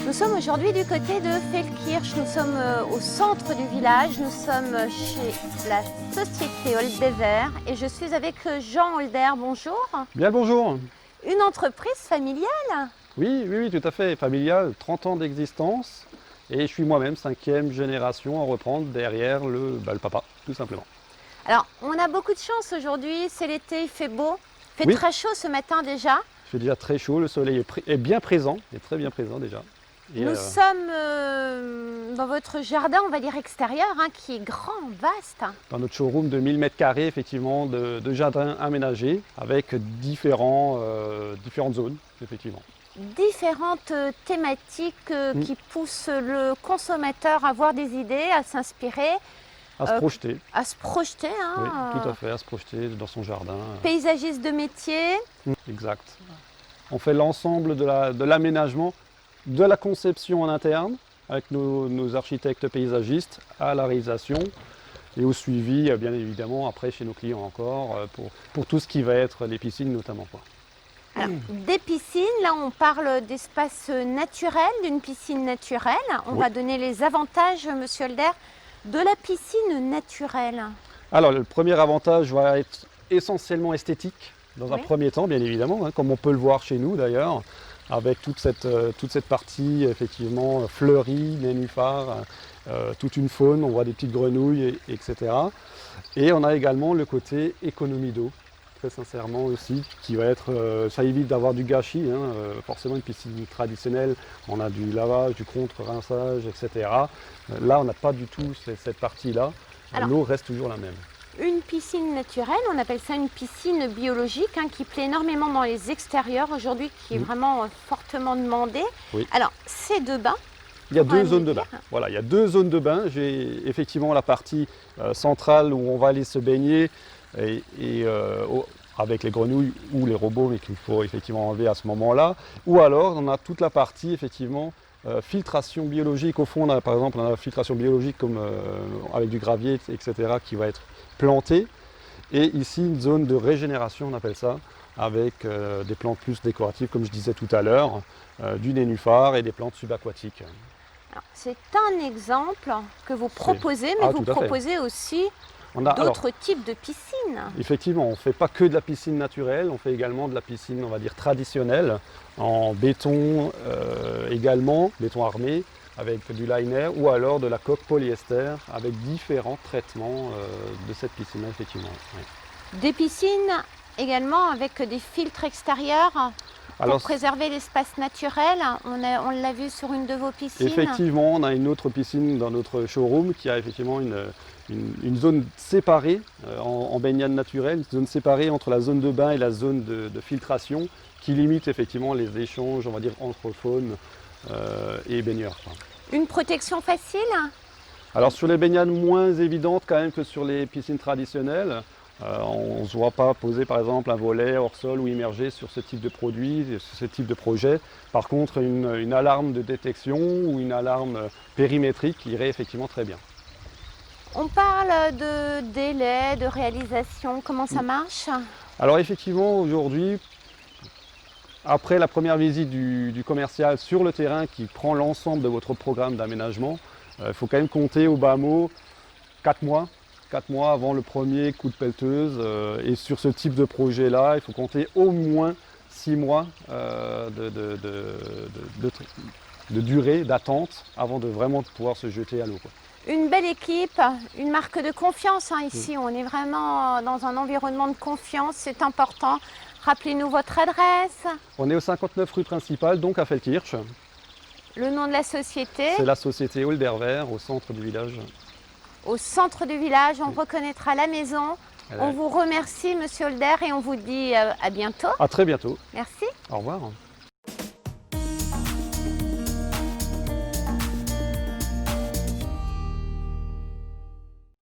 Nous sommes aujourd'hui du côté de Feldkirch, nous sommes au centre du village, nous sommes chez la société Holdever et je suis avec Jean Holder, bonjour. Bien le bonjour. Une entreprise familiale? Oui, tout à fait, familiale, 30 ans d'existence et je suis moi-même 5e génération à reprendre derrière le papa, tout simplement. Alors, on a beaucoup de chance aujourd'hui, c'est l'été, il fait beau, il fait Oui. très chaud ce matin déjà. Il fait déjà très chaud, le soleil est bien présent, est très bien présent déjà. Et Nous sommes dans votre jardin, on va dire extérieur, qui est grand, vaste. dans notre showroom de 1000 m², effectivement, de jardin aménagé avec différentes zones, effectivement. Différentes thématiques qui poussent le consommateur à avoir des idées, à s'inspirer. À se projeter. À se projeter. Oui, tout à fait, à se projeter dans son jardin. Paysagiste de métier. Exact. On fait l'ensemble de l'aménagement, de la conception en interne, avec nos architectes paysagistes, à la réalisation et au suivi, bien évidemment, après chez nos clients encore, pour tout ce qui va être les piscines notamment. Alors, des piscines, là on parle d'espace naturel, d'une piscine naturelle. On va donner les avantages, monsieur Holder, de la piscine naturelle. Alors le premier avantage va être essentiellement esthétique, dans un premier temps bien évidemment, comme on peut le voir chez nous d'ailleurs, avec toute cette partie effectivement fleurie, nénuphar, toute une faune, on voit des petites grenouilles, etc. Et on a également le côté économie d'eau, très sincèrement aussi, qui va être, ça évite d'avoir du gâchis, forcément une piscine traditionnelle, on a du lavage, du contre-rinçage, etc. Là on n'a pas du tout cette partie-là, l'eau reste toujours la même. Une piscine naturelle, on appelle ça une piscine biologique, qui plaît énormément dans les extérieurs aujourd'hui, qui est vraiment fortement demandée. Oui. Alors, c'est deux bains. Il y a deux zones de bain. Voilà, il y a deux zones de bain. J'ai effectivement la partie centrale où on va aller se baigner avec les grenouilles ou les robots, mais qu'il faut effectivement enlever à ce moment-là. Ou alors, on a toute la partie effectivement filtration biologique. Au fond, par exemple, on a la filtration biologique comme avec du gravier, etc., qui va être plantée. Et ici, une zone de régénération, on appelle ça, avec des plantes plus décoratives, comme je disais tout à l'heure, du nénuphar et des plantes subaquatiques. C'est un exemple que vous proposez, mais vous proposez aussi d'autres types de piscines. Effectivement, on ne fait pas que de la piscine naturelle, on fait également de la piscine, on va dire, traditionnelle, en béton également, béton armé, avec du liner, ou alors de la coque polyester, avec différents traitements de cette piscine-là, effectivement. Oui. Des piscines également avec des filtres extérieurs pour préserver l'espace naturel. On l'a vu sur une de vos piscines. Effectivement, on a une autre piscine dans notre showroom qui a effectivement une zone séparée en baignade naturelle, une zone séparée entre la zone de bain et la zone de filtration qui limite effectivement les échanges, on va dire, entre faune et baigneurs. Une protection facile? Alors sur les baignades moins évidentes quand même que sur les piscines traditionnelles. On ne se voit pas poser par exemple un volet hors sol ou immergé sur ce type de produit, sur ce type de projet. Par contre, une alarme de détection ou une alarme périmétrique irait effectivement très bien. On parle de délai, de réalisation, comment ça marche? Alors effectivement, aujourd'hui, après la première visite du commercial sur le terrain qui prend l'ensemble de votre programme d'aménagement, il faut quand même compter au bas mot 4 mois. 4 mois avant le premier coup de pelleteuse et sur ce type de projet là il faut compter au moins 6 mois de durée d'attente avant de vraiment pouvoir se jeter à l'eau. Une belle équipe, une marque de confiance ici, on est vraiment dans un environnement de confiance, c'est important. Rappelez-nous votre adresse. On est au 59 rue principale, donc à Feldkirch. Le nom de la société? C'est la société Holdever au centre du village. Au centre du village, on reconnaîtra la maison. On vous remercie, monsieur Holder, et on vous dit à bientôt. À très bientôt. Merci. Au revoir.